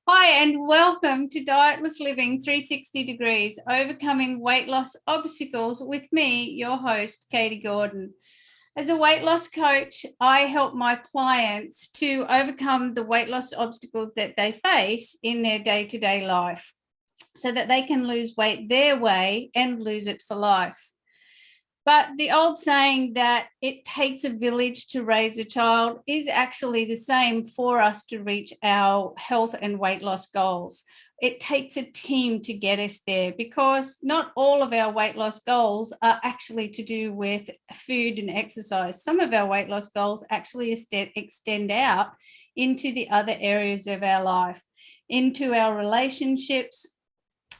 Hi, and welcome to Dietless Living 360 Degrees, Overcoming Weight Loss Obstacles with me, your host, Katie Gordon. As a weight loss coach, I help my clients to overcome the weight loss obstacles that they face in their day-to-day life so that they can lose weight their way and lose it for life. But the old saying that it takes a village to raise a child is actually the same for us to reach our health and weight loss goals. It takes a team to get us there because not all of our weight loss goals are actually to do with food and exercise. Some of our weight loss goals actually extend out into the other areas of our life, into our relationships,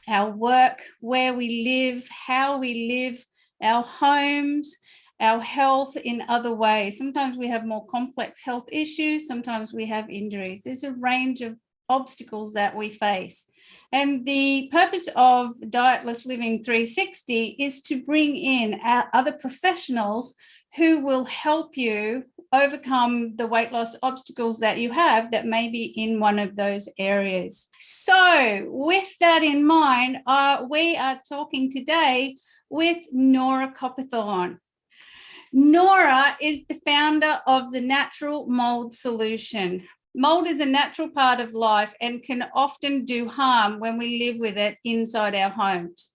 our work, where we live, how we live, our homes, our health in other ways. Sometimes we have more complex health issues. Sometimes we have injuries. There's a range of obstacles that we face. And the purpose of Dietless Living 360 is to bring in other professionals who will help you overcome the weight loss obstacles that you have that may be in one of those areas. So with that in mind, we are talking today with Norah Copithorne. Norah is the founder of the Natural Mould Solution. Mold is a natural part of life and can often do harm when we live with it inside our homes.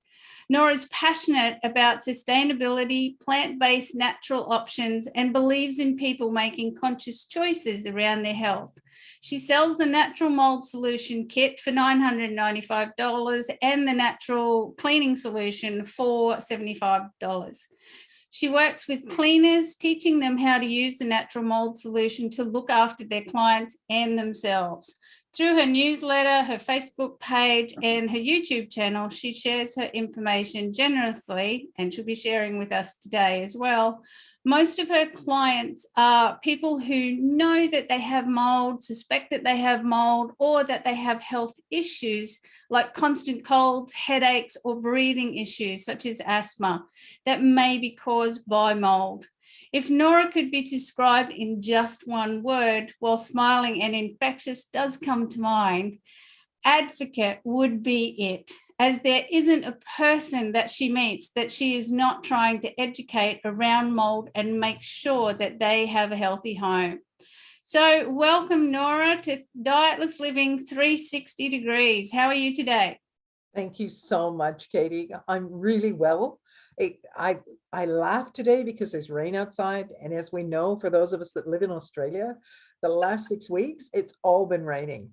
Norah is passionate about sustainability, plant-based natural options, and believes in people making conscious choices around their health. She sells the Natural Mould Solution kit for $995 and the Natural Cleaning Solution for $75. She works with cleaners, teaching them how to use the Natural Mould Solution to look after their clients and themselves. Through her newsletter, her Facebook page, and her YouTube channel, she shares her information generously, and she'll be sharing with us today as well. Most of her clients are people who know that they have mold, suspect that they have mold, or that they have health issues like constant colds, headaches, or breathing issues such as asthma that may be caused by mold. If Norah could be described in just one word, while smiling and infectious does come to mind, advocate would be it, as there isn't a person that she meets that she is not trying to educate around mold and make sure that they have a healthy home. So welcome, Norah, to Dietless Living 360 Degrees. How are you today? Thank you so much, Katie. I'm really well. I laugh today because there's rain outside, and as we know, for those of us that live in Australia, the last 6 weeks it's all been raining.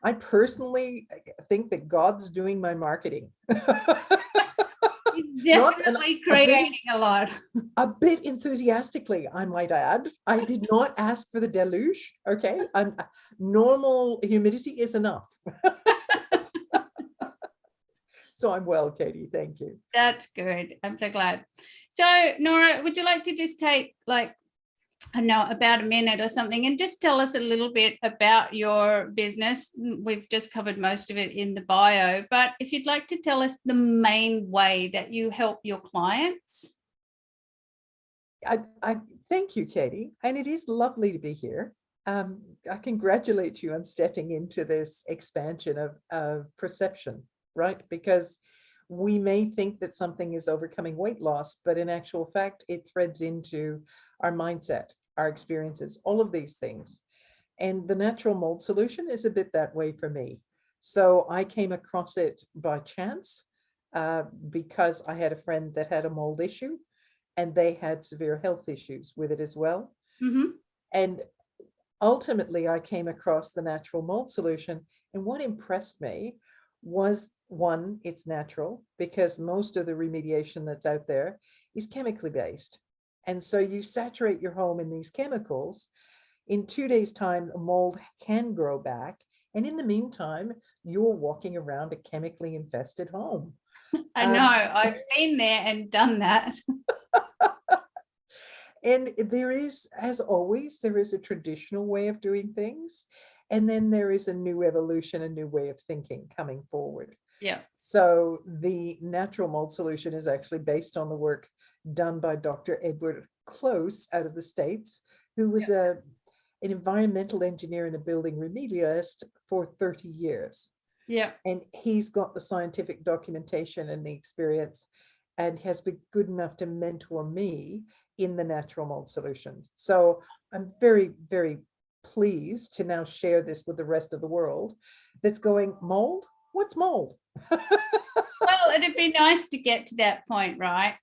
I personally think that God's doing my marketing. It's Not an, definitely a bit creating a lot. a bit enthusiastically, I might add. I did not ask for the deluge. Okay, normal humidity is enough. So I'm well, Katie. Thank you. That's good. I'm so glad. So, Norah, would you like to just take I know about a minute or something and just tell us a little bit about your business? We've just covered most of it in the bio, but if you'd like to tell us the main way that you help your clients. I thank you, Katie, and it is lovely to be here. I congratulate you on stepping into this expansion of perception, right? Because we may think that something is overcoming weight loss, but in actual fact, it threads into our mindset, our experiences, all of these things. And the natural mold solution is a bit that way for me. So I came across it by chance because I had a friend that had a mold issue and they had severe health issues with it as well. Mm-hmm. And ultimately, I came across the natural mold solution. And what impressed me was one, it's natural because most of the remediation that's out there is chemically based. And so you saturate your home in these chemicals. In 2 days' time, a mold can grow back. And in the meantime, you're walking around a chemically infested home. I know, Um, I've been there and done that. And there is, as always, there is a traditional way of doing things. And then there is a new evolution, a new way of thinking coming forward. Yeah. So the natural mold solution is actually based on the work done by Dr. Edward Close out of the States, who was an environmental engineer and a building remedialist for 30 years. Yeah. And he's got the scientific documentation and the experience and has been good enough to mentor me in the Natural Mould Solution. So I'm very, very pleased to now share this with the rest of the world that's going, mold? What's mold? Well, it'd be nice to get to that point, right?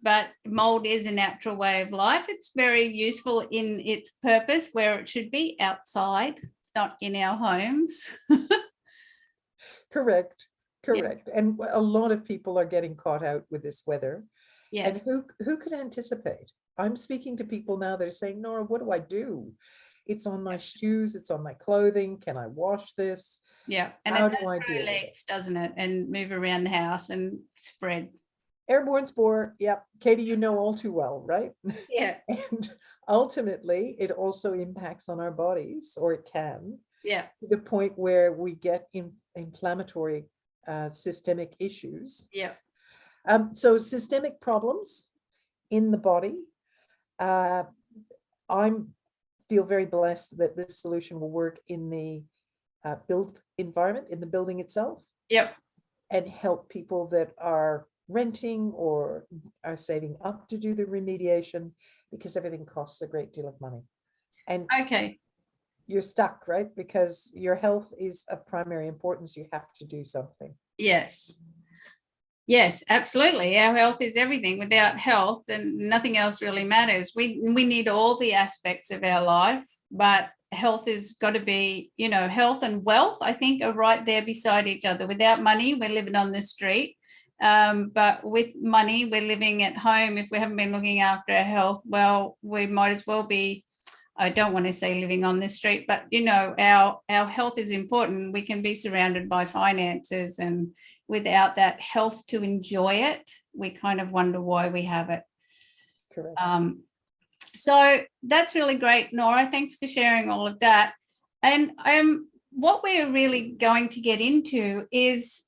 But mold is a natural way of life. It's very useful in its purpose where it should be, outside, not in our homes. Correct, Yeah. correct. And a lot of people are getting caught out with this weather. Yeah. And who could anticipate? I'm speaking to people now that are saying, Nora, what do I do? It's on my shoes, it's on my clothing. Can I wash this? Yeah. And How it do does I grow deal with it? legs, doesn't it? And move around the house and spread. Airborne spore, yep. Katie, you know all too well, right? Yeah. And ultimately, it also impacts on our bodies, or it can, Yeah. to the point where we get inflammatory systemic issues. Yeah. So systemic problems in the body. I'm feel very blessed that this solution will work in the built environment, in the building itself, Yep. and help people that are renting or are saving up to do the remediation, because everything costs a great deal of money. And Okay. you're stuck, right? Because your health is of primary importance. You have to do something. Yes. Yes, absolutely. Our health is everything. Without health, then nothing else really matters. We need all the aspects of our life, but health has got to be, health and wealth, I think, are right there beside each other. Without money, we're living on the street. But with money, we're living at home. If we haven't been looking after our health, well, we might as well be, I don't want to say living on the street, but our health is important. We can be surrounded by finances, and without that health to enjoy it, we kind of wonder why we have it. Correct. So that's really great, Norah. Thanks for sharing all of that. And what we're really going to get into is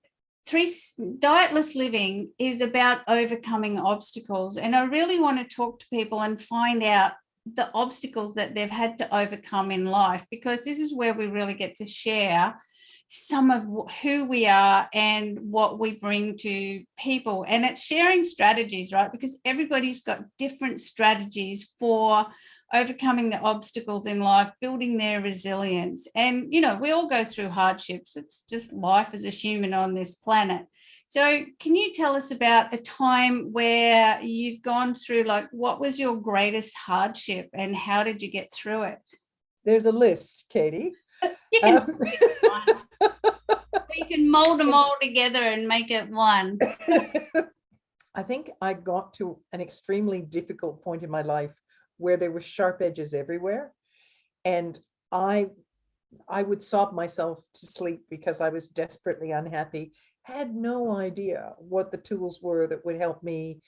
Dietless Living is about overcoming obstacles. And I really want to talk to people and find out the obstacles that they've had to overcome in life, because this is where we really get to share some of who we are and what we bring to people. And it's sharing strategies, right? Because everybody's got different strategies for overcoming the obstacles in life, building their resilience. And, we all go through hardships. It's just life as a human on this planet. So can you tell us about a time where you've gone through, what was your greatest hardship and how did you get through it? There's a list, Katie. You can you can mold them all together and make it one. I think I got to an extremely difficult point in my life where there were sharp edges everywhere. And I would sob myself to sleep because I was desperately unhappy, had no idea what the tools were that would help me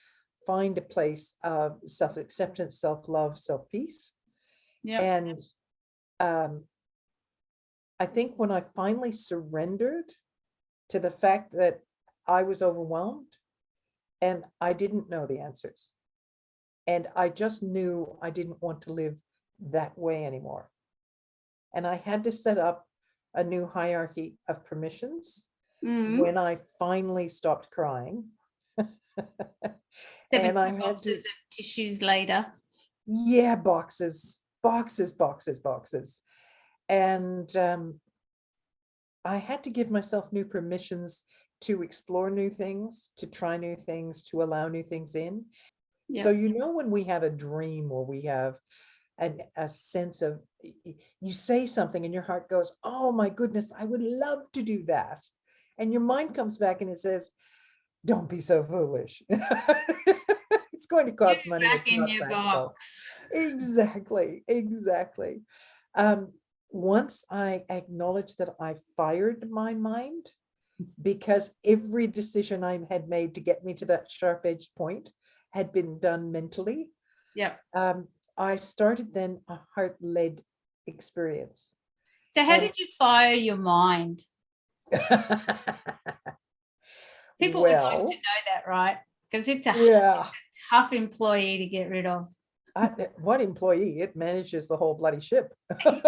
find a place of self-acceptance, self-love, self-peace. Yeah. And I think when I finally surrendered to the fact that I was overwhelmed and I didn't know the answers, and I just knew I didn't want to live that way anymore. And I had to set up a new hierarchy of permissions when I finally stopped crying. And I had boxes of tissues later. Yeah, boxes. And I had to give myself new permissions to explore new things, to try new things, to allow new things in. Yeah. So, when we have a dream or we have a sense of, you say something and your heart goes, oh my goodness, I would love to do that. And your mind comes back and it says, don't be so foolish. It's going to cost money. Back in your box. Exactly. Once I acknowledged that I fired my mind, because every decision I had made to get me to that sharp-edged point had been done mentally. Yeah. I started then a heart-led experience. So how did you fire your mind? People would like to know that, right? Because it's a tough employee to get rid of. What employee? It manages the whole bloody ship. But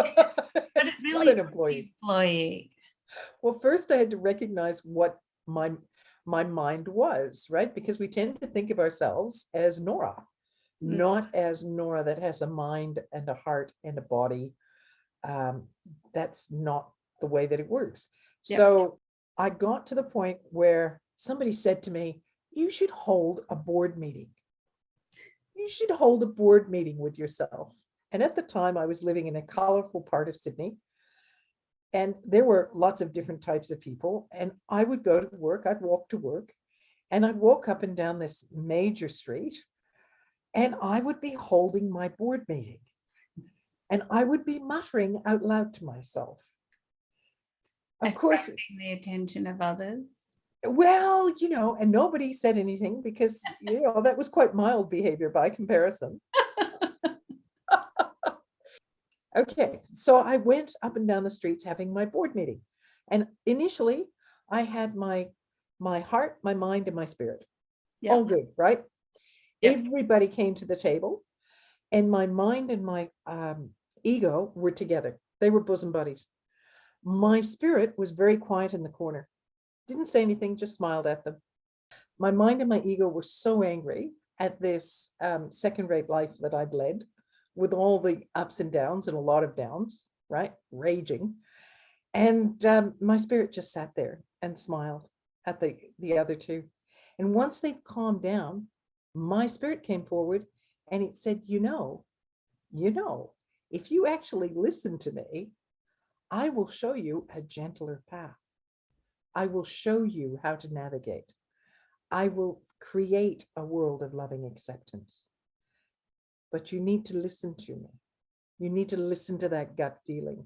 it It's not really an is employee. employee. Well, first I had to recognize what my mind was, right? Because we tend to think of ourselves as Norah, Mm, not as Norah that has a mind and a heart and a body. That's not the way that it works. yep. So I got to the point where somebody said to me, you should hold a board meeting. You should hold a board meeting with yourself. And at the time, I was living in a colorful part of Sydney. And there were lots of different types of people. And I would go to work, I'd walk to work, and I'd walk up and down this major street, and I would be holding my board meeting. And I would be muttering out loud to myself. Of course, Attracting the attention of others. well, and nobody said anything because, that was quite mild behavior by comparison. Okay, so I went up and down the streets having my board meeting. And initially, I had my heart, my mind, and my spirit. Yep. All good, right? Yep. Everybody came to the table, and my mind and my ego were together. They were bosom buddies. My spirit was very quiet in the corner. Didn't say anything, just smiled at them. My mind and my ego were so angry at this second-rate life that I'd led, with all the ups and downs and a lot of downs, right? Raging. And my spirit just sat there and smiled at the other two. And once they calmed down, my spirit came forward and it said, if you actually listen to me, I will show you a gentler path. I will show you how to navigate. I will create a world of loving acceptance. But you need to listen to me. You need to listen to that gut feeling.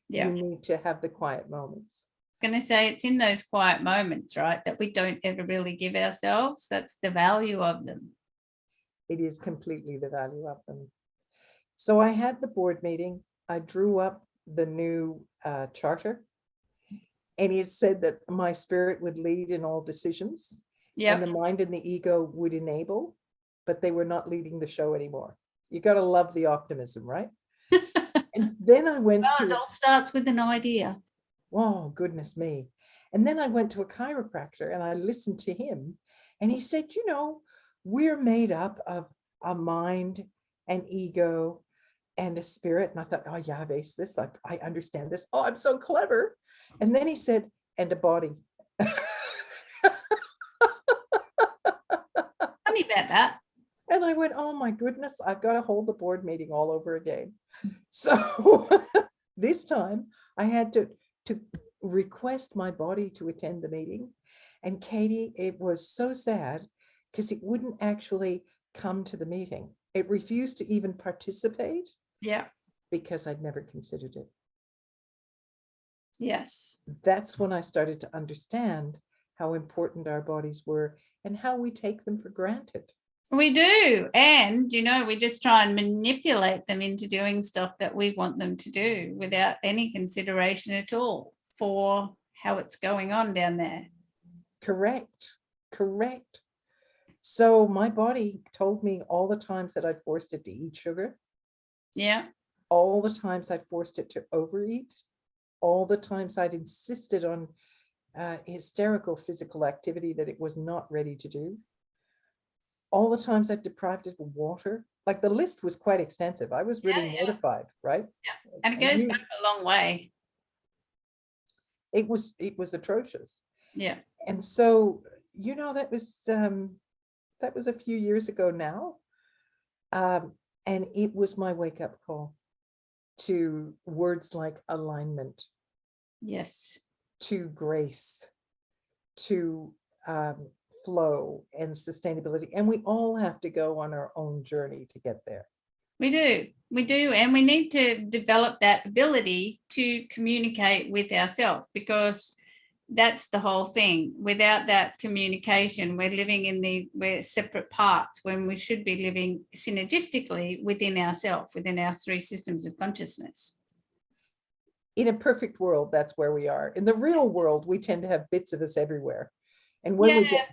Yeah. You need to have the quiet moments. Going to say it's in those quiet moments, right, that we don't ever really give ourselves. That's the value of them. It is completely the value of them. So I had the board meeting. I drew up the new charter, and it said that my spirit would lead in all decisions, and the mind and the ego would enable, but they were not leading the show anymore. You got to love the optimism, right? And then I went to it all starts with an idea. Oh, goodness me. And then I went to a chiropractor and I listened to him, and he said, we're made up of a mind, an ego, and a spirit. And I thought, oh yeah, I've aced this. I understand this. Oh, I'm so clever. And then he said, and a body. Funny about that. And I went, oh my goodness, I've got to hold the board meeting all over again. So this time I had to request my body to attend the meeting. And Katie, it was so sad because it wouldn't actually come to the meeting. It refused to even participate. Yeah. Because I'd never considered it. Yes. That's when I started to understand how important our bodies were and how we take them for granted. We do. And, we just try and manipulate them into doing stuff that we want them to do without any consideration at all for how it's going on down there. Correct. So my body told me all the times that I'd forced it to eat sugar. Yeah. All the times I'd forced it to overeat. All the times I'd insisted on hysterical physical activity that it was not ready to do. All the times I deprived it of water. Like, the list was quite extensive. I was really mortified, right? Yeah. And it goes back a long way. It was atrocious. Yeah. And so, that was a few years ago now. And it was my wake-up call to words like alignment. Yes. To grace, to flow and sustainability. And we all have to go on our own journey to get there. We do. And we need to develop that ability to communicate with ourselves, because that's the whole thing. Without that communication, we're living we're separate parts when we should be living synergistically within ourselves, within our three systems of consciousness. In a perfect world, that's where we are. In the real world, we tend to have bits of us everywhere. And when we get,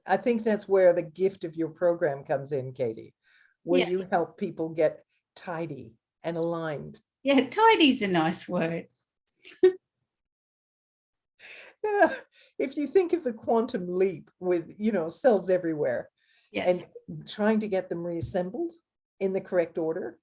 I think that's where the gift of your program comes in, Katie. where Yeah. you help people get tidy and aligned. Yeah, tidy's a nice word. Yeah. If you think of the quantum leap with, cells everywhere Yes. and trying to get them reassembled in the correct order.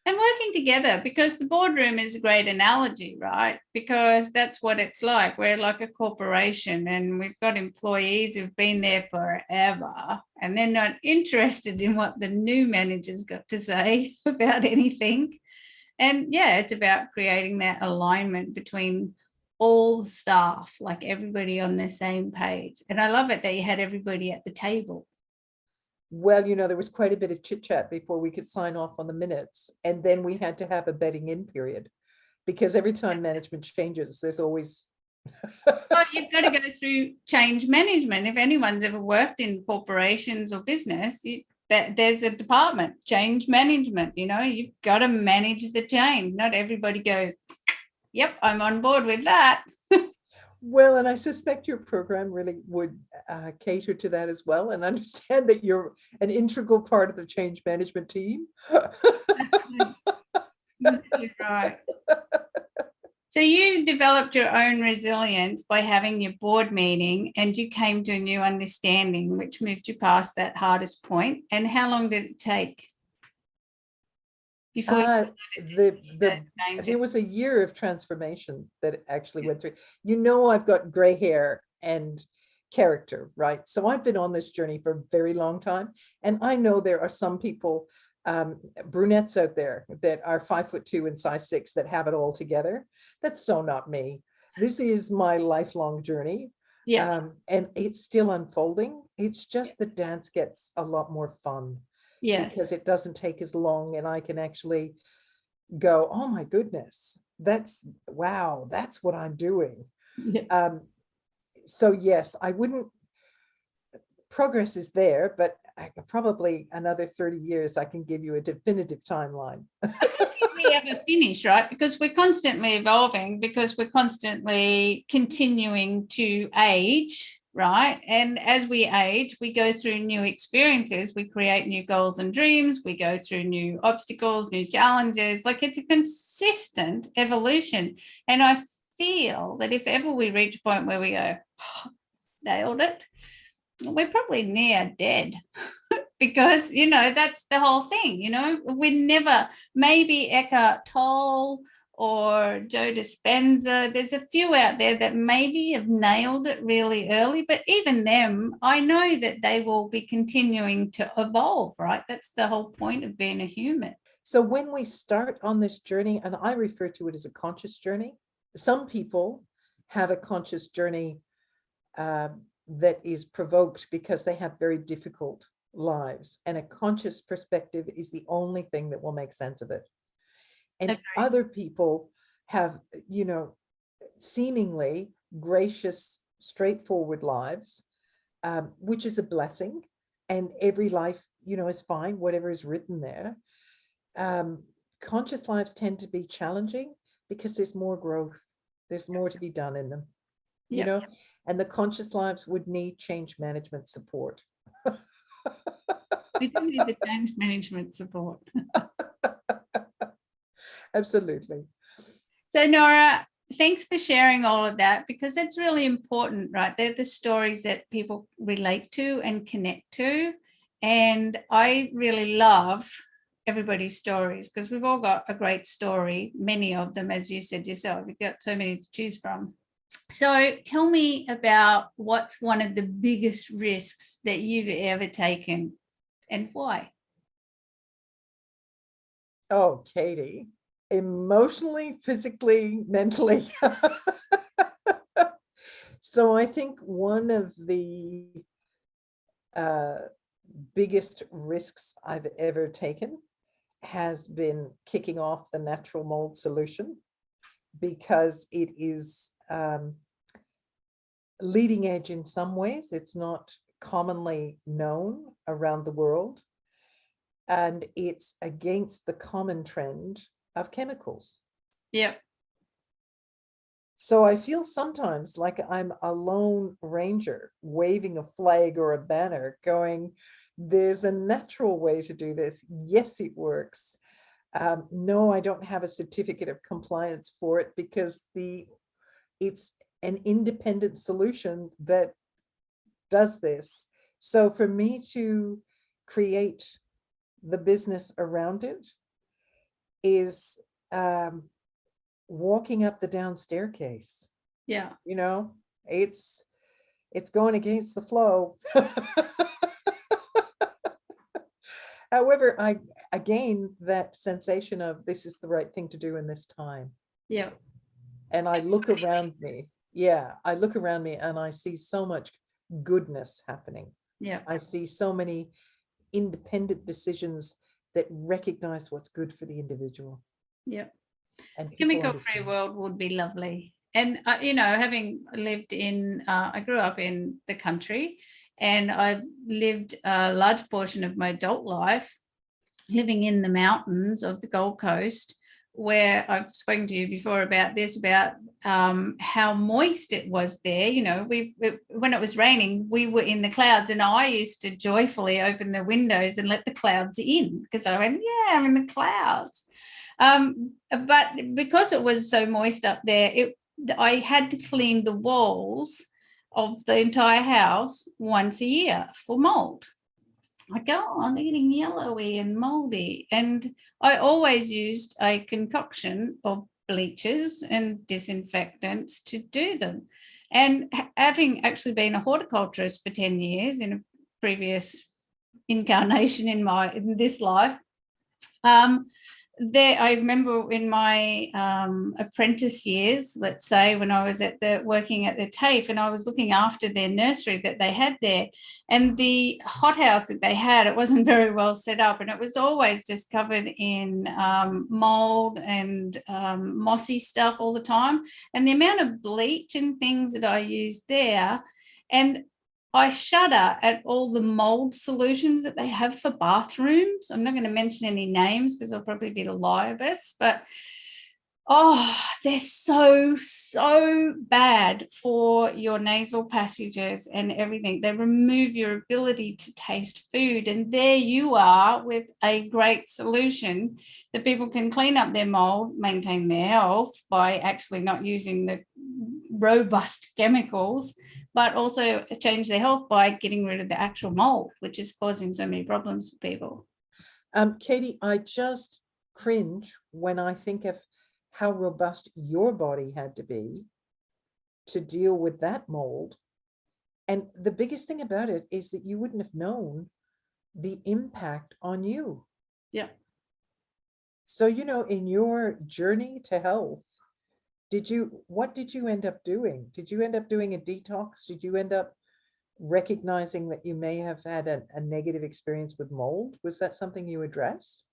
And working together, because the boardroom is a great analogy, right? Because that's what it's like. We're like a corporation and we've got employees who've been there forever and they're not interested in what the new manager's got to say about anything. And yeah, it's about creating that alignment between all the staff, like everybody on the same page. And I love it that you had everybody at the table. Well, there was quite a bit of chit chat before we could sign off on the minutes. And then we had to have a bedding in period because every time management changes, there's always. Well, you've got to go through change management. If anyone's ever worked in corporations or business, there's a department, change management. You've got to manage the change. Not everybody goes, yep, I'm on board with that. Well, and I suspect your program really would cater to that as well, and understand that you're an integral part of the change management team. Exactly right. So you developed your own resilience by having your board meeting and you came to a new understanding, which moved you past that hardest point. And how long did it take before There was a year of transformation that actually went through. I've got gray hair and character, right? So I've been on this journey for a very long time. And I know there are some people, brunettes out there that are 5'2" and size 6 that have it all together. That's so not me. This is my lifelong journey. Yeah. And it's still unfolding. It's just the dance gets a lot more fun. Yes. Because it doesn't take as long and I can actually go, oh my goodness, that's what I'm doing. Yeah. So yes, progress is there, but probably another 30 years, I can give you a definitive timeline. I don't think we ever finish, right? Because we're constantly evolving, because we're constantly continuing to age, right? And as we age, we go through new experiences, we create new goals and dreams, we go through new obstacles, new challenges. Like, it's a consistent evolution. And I feel that if ever we reach a point where we go, oh, nailed it, we're probably near dead. Because, that's the whole thing, we never, maybe Eckhart Tolle or Joe Dispenza, there's a few out there that maybe have nailed it really early, but even them, I know that they will be continuing to evolve, right? That's the whole point of being a human. So when we start on this journey, and I refer to it as a conscious journey, some people have a conscious journey that is provoked because they have very difficult lives, and a conscious perspective is the only thing that will make sense of it. And other people have, seemingly gracious, straightforward lives, which is a blessing, and every life, is fine, whatever is written there. Conscious lives tend to be challenging because there's more growth, there's more to be done in them, and the conscious lives would need change management support. We do need the change management support. Absolutely. So, Norah, thanks for sharing all of that, because it's really important, right? They're the stories that people relate to and connect to. And I really love everybody's stories, because we've all got a great story, many of them, as you said yourself, you've got so many to choose from. So tell me about what's one of the biggest risks that you've ever taken and why? Oh, Katie, emotionally, physically, mentally. So I think one of the biggest risks I've ever taken has been kicking off the Natural Mould Solution, because it is leading edge in some ways. It's not commonly known around the world, and it's against the common trend of chemicals. Yep. So I feel sometimes like I'm a lone ranger waving a flag or a banner going, There's a natural way to do this. Yes, it works. No, I don't have a certificate of compliance for it because it's an independent solution that does this. So for me to create the business around it is walking up the down staircase. Yeah. You know, it's going against the flow. However, I again that sensation of this is the right thing to do in this time. Yeah. And I look around me. Yeah, I look around me and I see so much goodness happening. Yeah. I see so many independent decisions that recognize what's good for the individual. Yeah. And people Chemical-free understand. world would be lovely. And, you know, having lived in, I grew up in the country, and I've lived a large portion of my adult life living in the mountains of the Gold Coast, where I've spoken to you before about this, about how moist it was there. You know, when it was raining, we were in the clouds, and I used to joyfully open the windows and let the clouds in because I went, yeah, I'm in the clouds. But because it was so moist up there, I had to clean the walls of the entire house once a year for mold. I go, oh, they're getting yellowy and moldy. And I always used a concoction of bleaches and disinfectants to do them. And having actually been a horticulturist for 10 years in a previous incarnation in this life, I remember in my apprentice years, let's say, when I was working at the TAFE, and I was looking after their nursery that they had there, and the hothouse that they had, it wasn't very well set up, and it was always just covered in mold and mossy stuff all the time. And the amount of bleach and things that I used there, and I shudder at all the mold solutions that they have for bathrooms. I'm not going to mention any names because I'll probably be libelous, but they're so bad for your nasal passages and everything. They remove your ability to taste food. And there you are with a great solution that people can clean up their mold, maintain their health by actually not using the robust chemicals, but also change their health by getting rid of the actual mold, which is causing so many problems for people. Katie, I just cringe when I think of how robust your body had to be to deal with that mold. And the biggest thing about it is that you wouldn't have known the impact on you. Yeah. So, you know, in your journey to health, what did you end up doing? Did you end up doing a detox? Did you end up recognizing that you may have had a negative experience with mold? Was that something you addressed?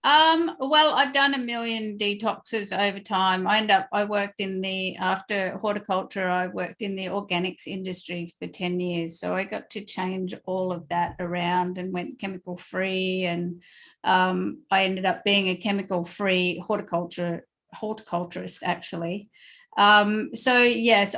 Well, I've done a million detoxes over time. After horticulture, I worked in the organics industry for 10 years. So I got to change all of that around and went chemical free. And I ended up being a chemical free horticulturist, actually. So yes,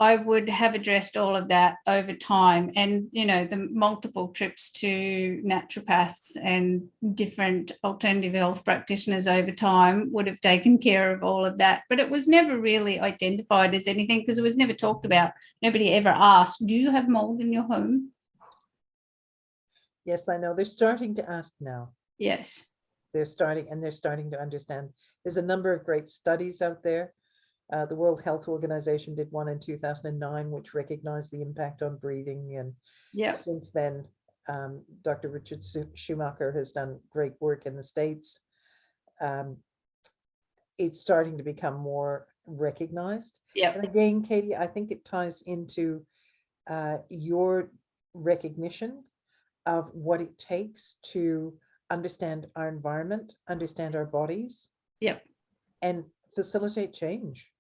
I would have addressed all of that over time, and you know, the multiple trips to naturopaths and different alternative health practitioners over time would have taken care of all of that, but it was never really identified as anything because it was never talked about. Nobody ever asked, do you have mold in your home? Yes, I know. They're starting to ask now. Yes. They're starting to understand. There's a number of great studies out there. The World Health Organization did one in 2009, which recognized the impact on breathing. And since then, Dr. Richard Schumacher has done great work in the States. It's starting to become more recognized. Yeah. And again, Katie, I think it ties into your recognition of what it takes to understand our environment, understand our bodies, and facilitate change.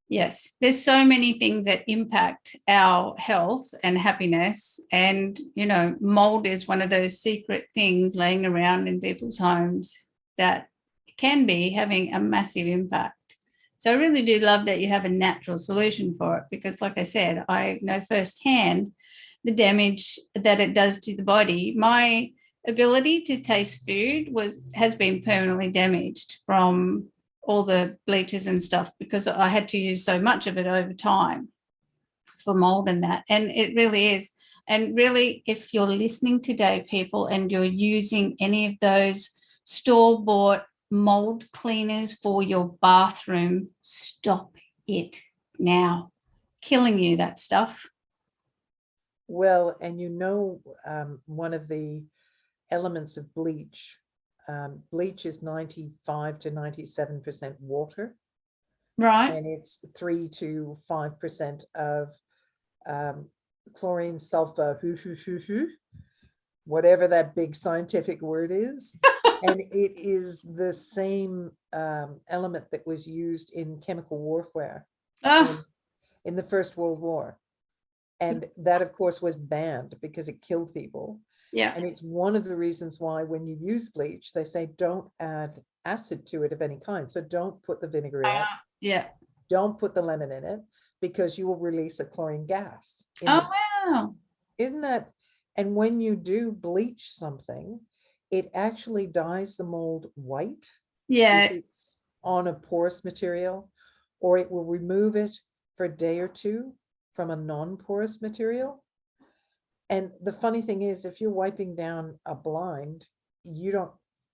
Yes, there's so many things that impact our health and happiness. And, you know, mold is one of those secret things laying around in people's homes that can be having a massive impact. So I really do love that you have a natural solution for it, because like I said, I know firsthand the damage that it does to the body. My ability to taste food has been permanently damaged from all the bleaches and stuff, because I had to use so much of it over time for mold and that. And it really is. And really, if you're listening today, people, and you're using any of those store-bought mold cleaners for your bathroom, stop it now. Killing you, that stuff. Well, and one of the elements of bleach, bleach is 95 to 97% water, Right. and it's 3 to 5% of chlorine, sulfur, whatever that big scientific word is. And it is the same element that was used in chemical warfare in the First World War. And that, of course, was banned because it killed people. Yeah. And it's one of the reasons why when you use bleach, they say don't add acid to it of any kind. So don't put the vinaigrette. Yeah. Don't put the lemon in it, because you will release a chlorine gas. Wow. Isn't that? And when you do bleach something, it actually dyes the mold white. Yeah. If it's on a porous material, or it will remove it for a day or two from a non-porous material. And the funny thing is, if you're wiping down a blind,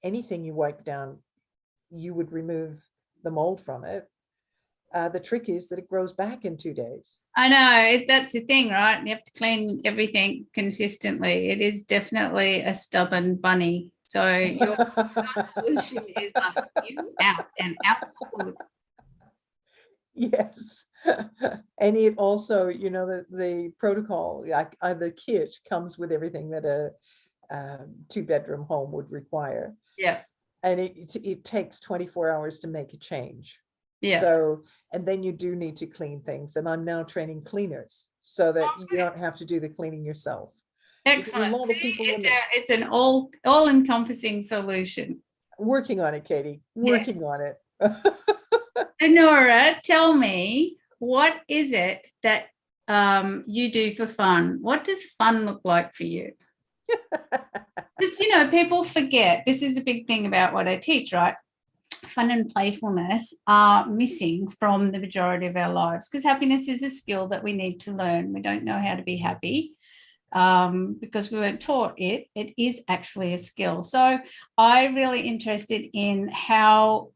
anything you wipe down, you would remove the mold from it. The trick is that it grows back in 2 days. I know, that's the thing, right? You have to clean everything consistently. It is definitely a stubborn bunny. So your solution is like you out and out for good. Yes. And it also, the protocol, like the kit comes with everything that a 2-bedroom home would require. Yeah. And it takes 24 hours to make a change. Yeah. So, and then you do need to clean things. And I'm now training cleaners so that you don't have to do the cleaning yourself. Excellent. It's an all-encompassing solution. Working on it, Katie. Working on it. And Norah, tell me, what is it that you do for fun? What does fun look like for you? Because, people forget, this is a big thing about what I teach, right? Fun and playfulness are missing from the majority of our lives, because happiness is a skill that we need to learn. We don't know how to be happy because we weren't taught it. It is actually a skill. So I'm really interested in how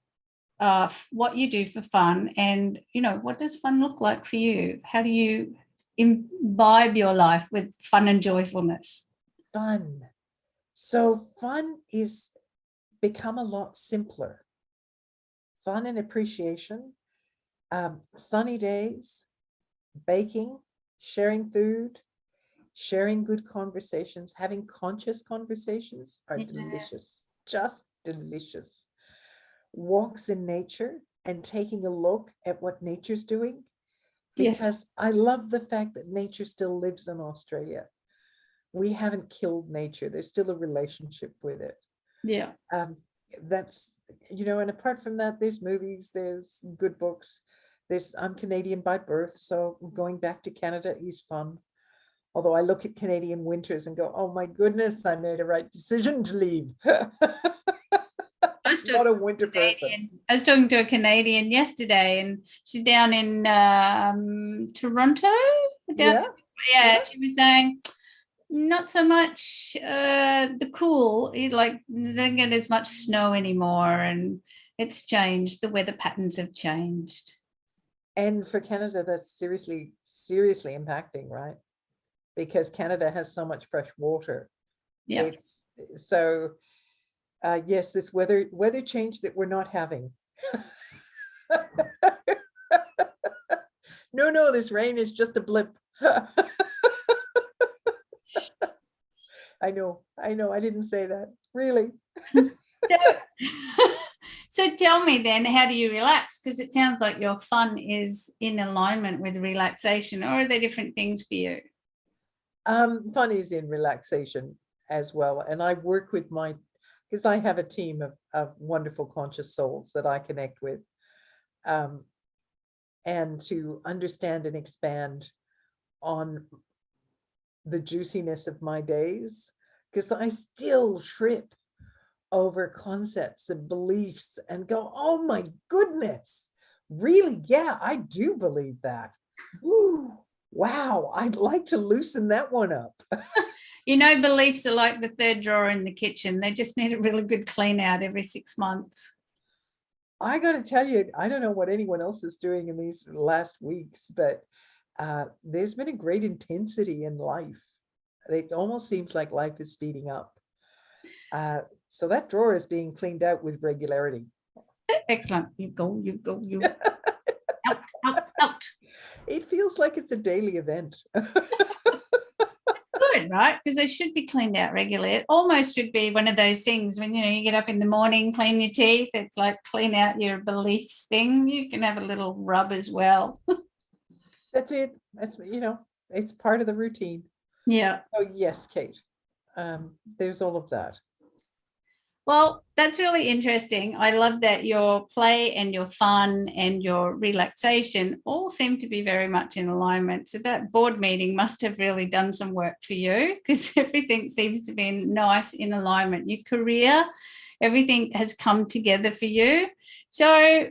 what you do for fun, and what does fun look like for you? How do you imbibe your life with fun and joyfulness? Fun. So fun is become a lot simpler. Fun and appreciation, sunny days, baking, sharing food, sharing good conversations, having conscious conversations are delicious, just delicious. Walks in nature and taking a look at what nature's doing, because I love the fact that nature still lives in Australia. We haven't killed nature. There's still a relationship with it. Yeah. That's, and apart from that, there's movies, there's good books. I'm Canadian by birth, so going back to Canada is fun. Although I look at Canadian winters and go, oh my goodness, I made a right decision to leave. I'm not a winter person. I was talking to a Canadian yesterday, and she's down in Toronto. Yeah. She was saying not so much the cool, they don't get as much snow anymore, and it's changed. The weather patterns have changed. And for Canada, that's seriously impacting, right? Because Canada has so much fresh water. Yeah. It's so yes, this weather change that we're not having. No, this rain is just a blip. I know, I didn't say that, really. So tell me then, how do you relax? Because it sounds like your fun is in alignment with relaxation, or are there different things for you? Fun is in relaxation as well. And I work with because I have a team of wonderful conscious souls that I connect with, and to understand and expand on the juiciness of my days, because I still trip over concepts and beliefs and go, oh my goodness, really? Yeah, I do believe that. Ooh, wow, I'd like to loosen that one up. You know, beliefs are like the third drawer in the kitchen. They just need a really good clean out every 6 months. I got to tell you, I don't know what anyone else is doing in these last weeks, but there's been a great intensity in life. It almost seems like life is speeding up. So that drawer is being cleaned out with regularity. Excellent. You go, you go, you out, out, out. It feels like it's a daily event. Good, right? Because they should be cleaned out regularly. It almost should be one of those things when, you know, you get up in the morning, clean your teeth. It's like clean out your beliefs thing. You can have a little rub as well. That's it. That's, it's part of the routine. Yeah. Oh, yes, Kate. There's all of that. Well, that's really interesting. I love that your play and your fun and your relaxation all seem to be very much in alignment. So that board meeting must have really done some work for you, because everything seems to be nice in alignment. Your career, everything has come together for you. So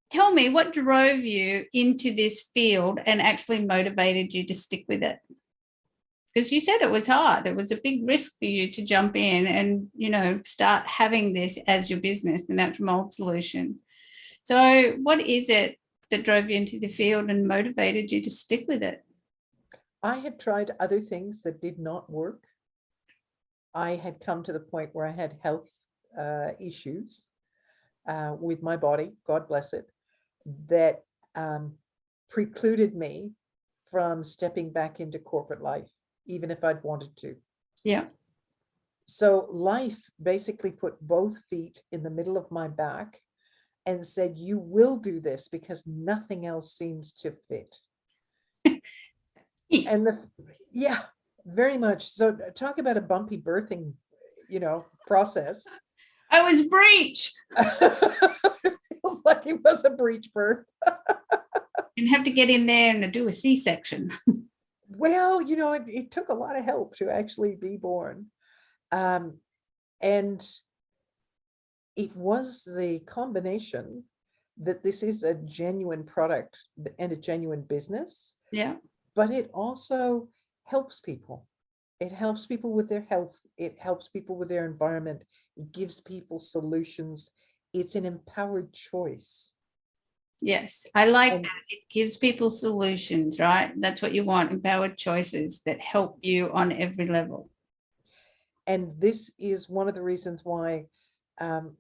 tell me, what drove you into this field and actually motivated you to stick with it? Because you said it was hard. It was a big risk for you to jump in and, you know, start having this as your business, the Natural Mould Solution. So what is it that drove you into the field and motivated you to stick with it? I had tried other things that did not work. I had come to the point where I had health issues with my body, God bless it, that precluded me from stepping back into corporate life, even if I'd wanted to. Yeah. So life basically put both feet in the middle of my back and said, you will do this because nothing else seems to fit. And yeah, very much. So talk about a bumpy birthing, process. I was breech. It feels like it was a breech birth. And have to get in there and do a C-section. Well, it took a lot of help to actually be born. And it was the combination that this is a genuine product and a genuine business. Yeah. But it also helps people. It helps people with their health. It helps people with their environment. It gives people solutions. It's an empowered choice. Yes, I like that. It gives people solutions, right? That's what you want, empowered choices that help you on every level. And this is one of the reasons why the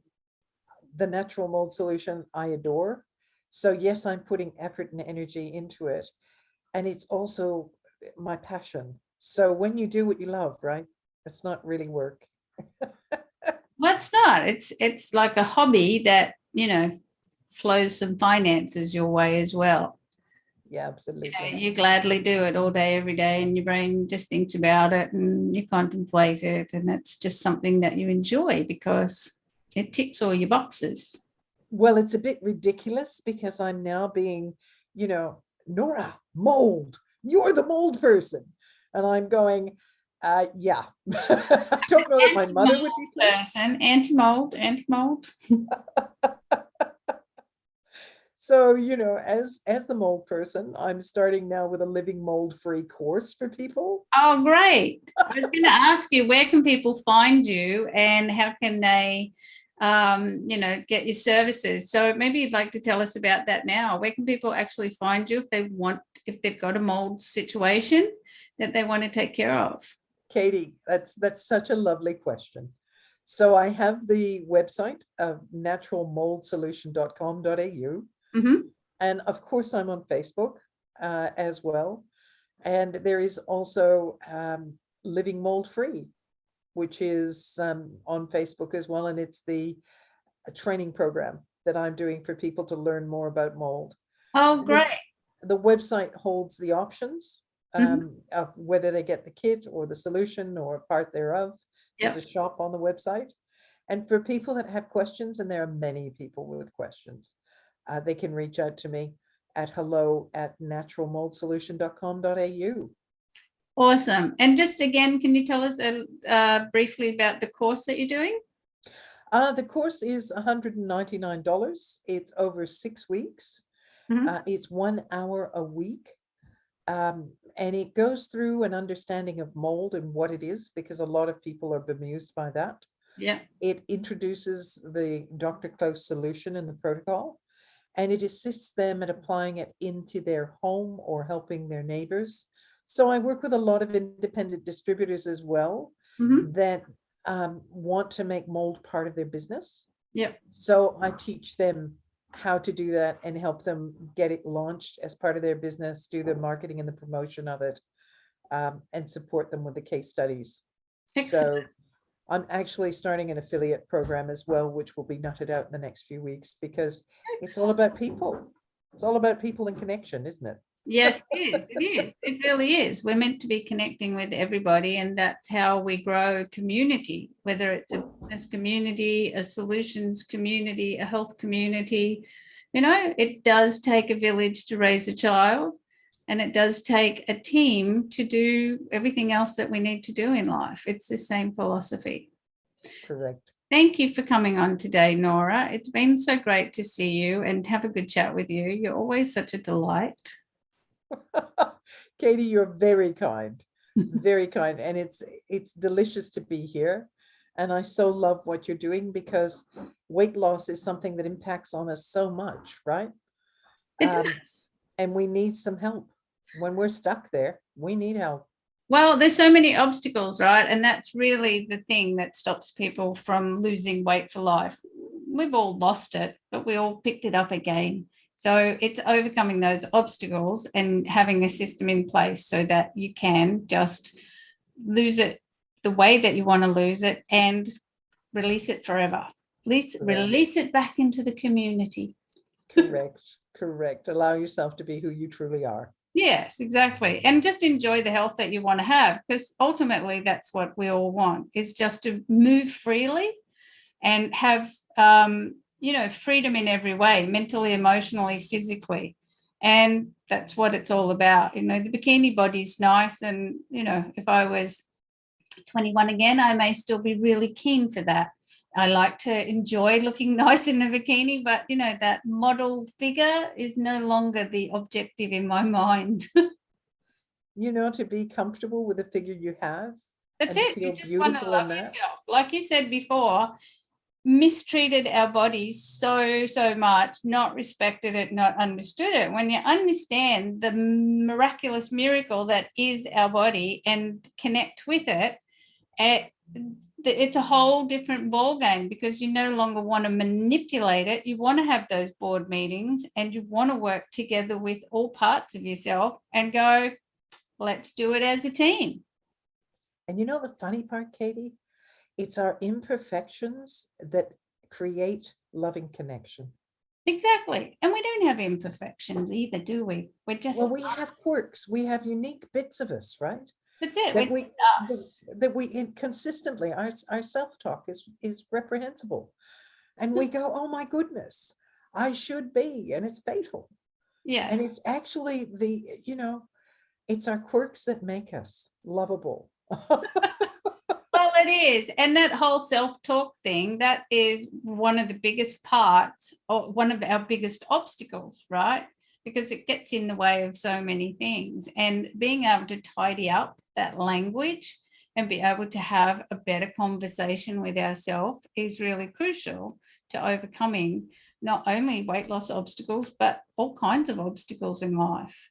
Natural Mold Solution I adore. So yes, I'm putting effort and energy into it. And it's also my passion. So when you do what you love, right? It's not really work. Well, it's not. It's like a hobby that, flows some finances your way as well. Yeah, absolutely. You gladly do it all day, every day, and your brain just thinks about it and you contemplate it. And it's just something that you enjoy because it ticks all your boxes. Well, it's a bit ridiculous because I'm now being, Norah, mold, you're the mold person. And I'm going, yeah. I don't know that my mother would be pleased. Anti-mold. So, as the mold person, I'm starting now with a living mold-free course for people. Oh, great. I was going to ask you, where can people find you and how can they, get your services? So maybe you'd like to tell us about that now. Where can people actually find you if they've got a mold situation that they want to take care of? Katie, that's such a lovely question. So I have the website of naturalmoldsolution.com.au. Mm-hmm. And of course, I'm on Facebook as well. And there is also Living Mold Free, which is on Facebook as well. And it's the training program that I'm doing for people to learn more about mold. Oh, great. The website holds the options of whether they get the kit or the solution or part thereof. There's a shop on the website. And for people that have questions, and there are many people with questions, they can reach out to me at hello@naturalmoldsolution.com.au. Awesome. And just again, can you tell us briefly about the course that you're doing? The course is $199. It's over 6 weeks. Mhm. It's 1 hour a week. And it goes through an understanding of mold and what it is, because a lot of people are bemused by that. Yeah. It introduces the Dr. Close solution and the protocol, and it assists them at applying it into their home or helping their neighbors. So I work with a lot of independent distributors as well Mhm. that want to make mold part of their business. Yep. So I teach them how to do that and help them get it launched as part of their business, do the marketing and the promotion of it, and support them with the case studies. Excellent. So I'm actually starting an affiliate program as well, which will be nutted out in the next few weeks, because it's all about people. It's all about people and connection, isn't it? Yes, it is. It is. It really is. We're meant to be connecting with everybody, and that's how we grow community, whether it's a business community, a solutions community, a health community. You know, it does take a village to raise a child, and it does take a team to do everything else that we need to do in life. It's the same philosophy. Correct. Thank you for coming on today, Norah. It's been so great to see you and have a good chat with you. You're always such a delight. Katie, you're very kind, very kind. And it's delicious to be here. And I so love what you're doing, because weight loss is something that impacts on us so much, right? It Um, does. and we need some help. When we're stuck there, we need help. Well, there's so many obstacles, right? And that's really the thing that stops people from losing weight for life. We've all lost it, but we all picked it up again. So it's overcoming those obstacles and having a system in place so that you can just lose it the way that you want to lose it and release it forever. Release it back into the community. Correct, correct. Allow yourself to be who you truly are. Yes, exactly. And just enjoy the health that you want to have, because ultimately that's what we all want, is just to move freely and have, freedom in every way, mentally, emotionally, physically. And that's what it's all about. You know, the bikini body's nice. And, if I was 21 again, I may still be really keen for that. I like to enjoy looking nice in a bikini, but that model figure is no longer the objective in my mind. To be comfortable with the figure you have That's and to it. You feel just want to beautiful in love that. yourself. Like you said before, mistreated our bodies so much, not respected it, not understood it. When you understand the miraculous miracle that is our body and connect with it, it's a whole different ball game, because you no longer want to manipulate it. You want to have those board meetings and you want to work together with all parts of yourself and go, let's do it as a team. And the funny part, Katie, it's our imperfections that create loving connection. Exactly. And we don't have imperfections either, do we? We're just Well, we have quirks. We have unique bits of us, right? That's it. That We're we just us. that we consistently, our self-talk is reprehensible, and we go, oh my goodness, I should be, and it's fatal. Yes. And it's actually it's our quirks that make us lovable. Well, it is. And that whole self-talk thing, that is one of the biggest parts, or one of our biggest obstacles, right? Because it gets in the way of so many things. And being able to tidy up that language and be able to have a better conversation with ourselves is really crucial to overcoming not only weight loss obstacles, but all kinds of obstacles in life.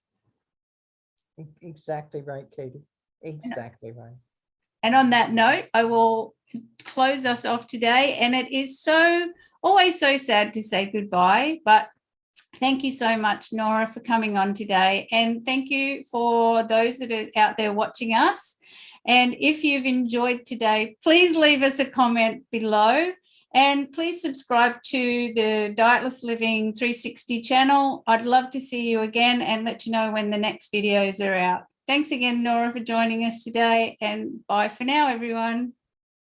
Exactly right, Katie. Exactly right. And on that note, I will close us off today. And it is always so sad to say goodbye, but thank you so much, Norah, for coming on today. And thank you for those that are out there watching us. And if you've enjoyed today, please leave us a comment below. And please subscribe to the Dietless Living 360 channel. I'd love to see you again and let you know when the next videos are out. Thanks again, Norah, for joining us today. And bye for now, everyone.